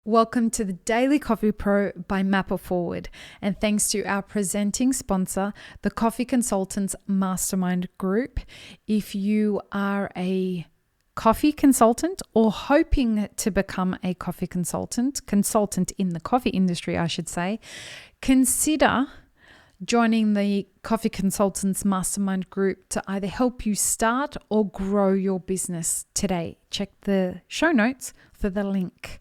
Welcome to the Daily Coffee Pro by Mapper Forward, and thanks to our presenting sponsor, the Coffee Consultants Mastermind Group. If you are a coffee consultant or hoping to become a coffee consultant in the coffee industry, I should say, consider joining the Coffee Consultants Mastermind Group to either help you start or grow your business today. Check the show notes for the link.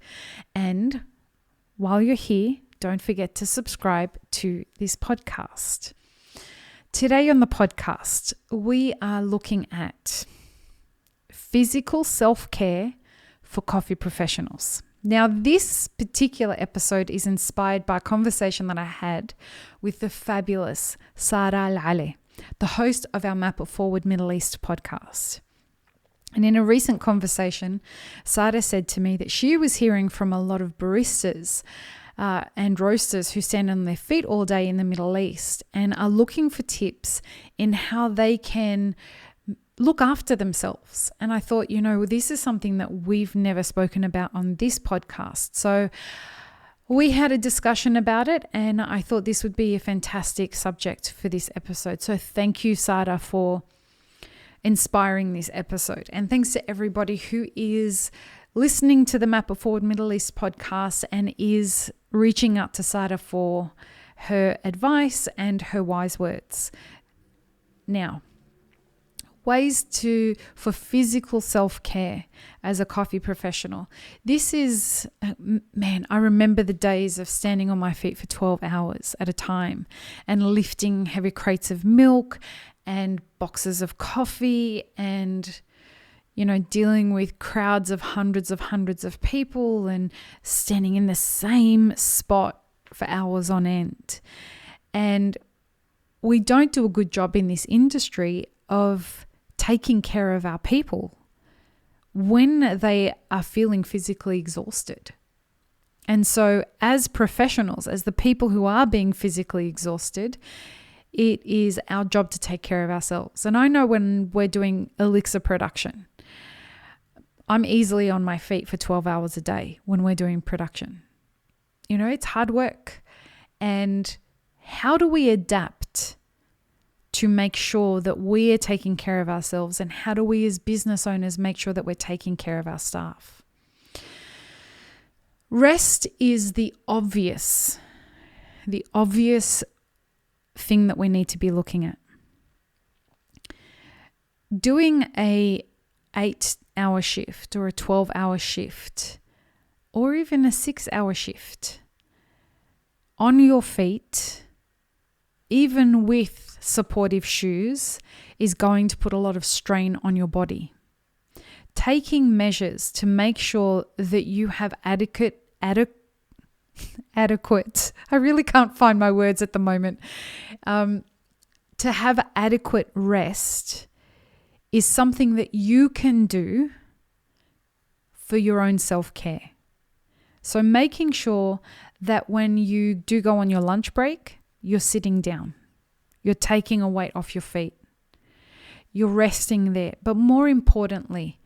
And while you're here, don't forget to subscribe to this podcast. Today on the podcast, we are looking at physical self-care for coffee professionals. Now, this particular episode is inspired by a conversation that I had with the fabulous Sara Al-Ali, the host of our Mapper Forward Middle East podcast. And in a recent conversation, Sara said to me that she was hearing from a lot of baristas and roasters who stand on their feet all day in the Middle East and are looking for tips in how they can look after themselves. And I thought, this is something that we've never spoken about on this podcast. So we had a discussion about it, and I thought this would be a fantastic subject for this episode. So thank you, Sara, for inspiring this episode. And thanks to everybody who is listening to the Mapper Forward Middle East podcast and is reaching out to Sara for her advice and her wise words. Now, ways for physical self-care as a coffee professional. This is, I remember the days of standing on my feet for 12 hours at a time and lifting heavy crates of milk and boxes of coffee and, dealing with crowds of hundreds of people and standing in the same spot for hours on end. And we don't do a good job in this industry of taking care of our people when they are feeling physically exhausted. And so as professionals, as the people who are being physically exhausted, it is our job to take care of ourselves. And I know when we're doing elixir production, I'm easily on my feet for 12 hours a day when we're doing production. It's hard work. And how do we adapt to make sure that we are taking care of ourselves, and how do we as business owners make sure that we're taking care of our staff? Rest is the obvious thing that we need to be looking at. Doing a 8-hour shift or a 12-hour shift or even a 6-hour shift on your feet, even with supportive shoes, is going to put a lot of strain on your body. Taking measures to make sure that you have adequate, I really can't find my words at the moment, to have adequate rest is something that you can do for your own self-care. So making sure that when you do go on your lunch break, you're sitting down. You're taking a weight off your feet. You're resting there. But more importantly,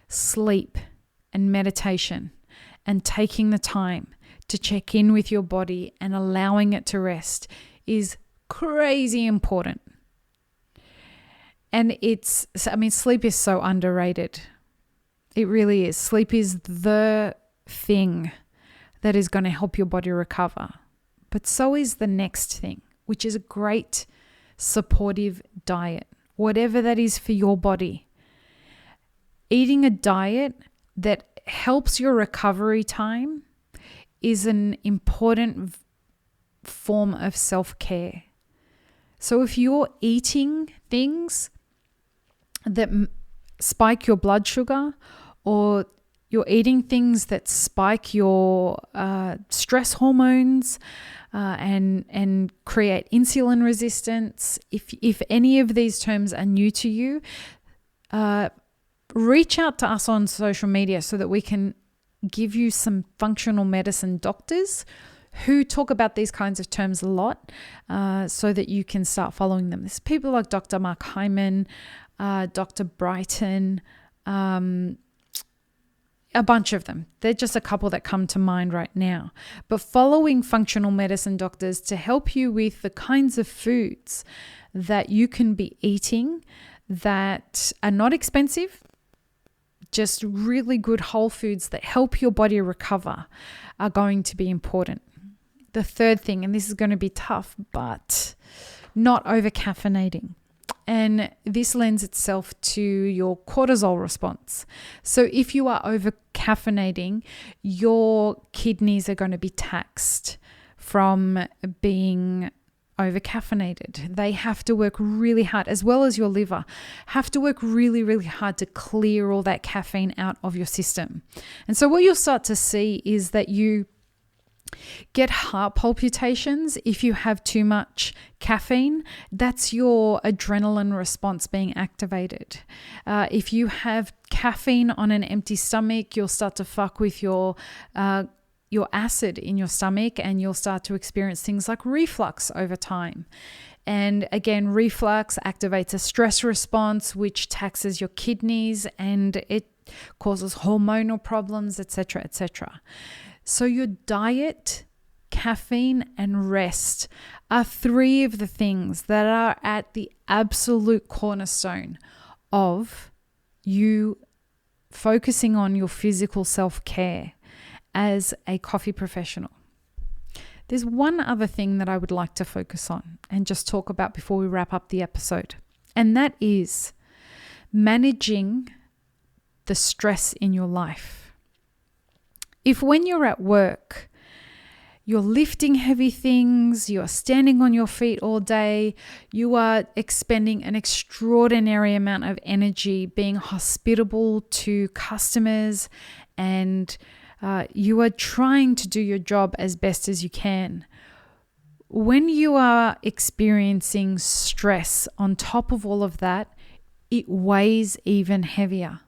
sleep and meditation and taking the time to check in with your body and allowing it to rest is crazy important. And sleep is so underrated. It really is. Sleep is the thing that is going to help your body recover. But so is the next thing, which is a great supportive diet, whatever that is for your body. Eating a diet that helps your recovery time is an important form of self-care. So if you're eating things that spike your blood sugar, or you're eating things that spike your stress hormones and create insulin resistance, if any of these terms are new to you, reach out to us on social media so that we can give you some functional medicine doctors who talk about these kinds of terms a lot, so that you can start following them. There's people like Dr. Mark Hyman, Dr. Brighton, a bunch of them. They're just a couple that come to mind right now. But following functional medicine doctors to help you with the kinds of foods that you can be eating that are not expensive, just really good whole foods that help your body recover, are going to be important. The third thing, and this is going to be tough, but not over caffeinating. And this lends itself to your cortisol response. So if you are over caffeinating, your kidneys are going to be taxed from being over caffeinated. They have to work really hard, as well as your liver, have to work really, really hard to clear all that caffeine out of your system. And so what you'll start to see is that you get heart palpitations if you have too much caffeine. That's your adrenaline response being activated. If you have caffeine on an empty stomach, you'll start to fuck with your acid in your stomach, and you'll start to experience things like reflux over time. And again, reflux activates a stress response, which taxes your kidneys, and it causes hormonal problems, etc., etc. So your diet, caffeine, and rest are three of the things that are at the absolute cornerstone of you focusing on your physical self-care as a coffee professional. There's one other thing that I would like to focus on and just talk about before we wrap up the episode, and that is managing the stress in your life. If when you're at work, you're lifting heavy things, you're standing on your feet all day, you are expending an extraordinary amount of energy being hospitable to customers, and you are trying to do your job as best as you can. When you are experiencing stress on top of all of that, it weighs even heavier.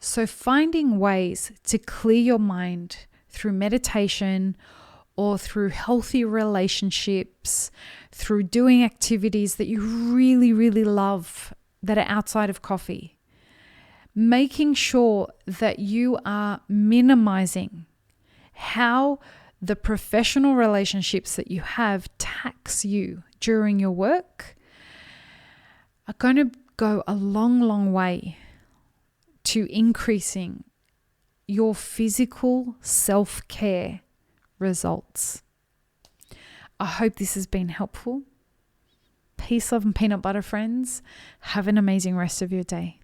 So finding ways to clear your mind through meditation or through healthy relationships, through doing activities that you really, really love that are outside of coffee, making sure that you are minimizing how the professional relationships that you have tax you during your work are going to go a long, long way to increasing your physical self-care results. I hope this has been helpful. Peace, love, and peanut butter, friends. Have an amazing rest of your day.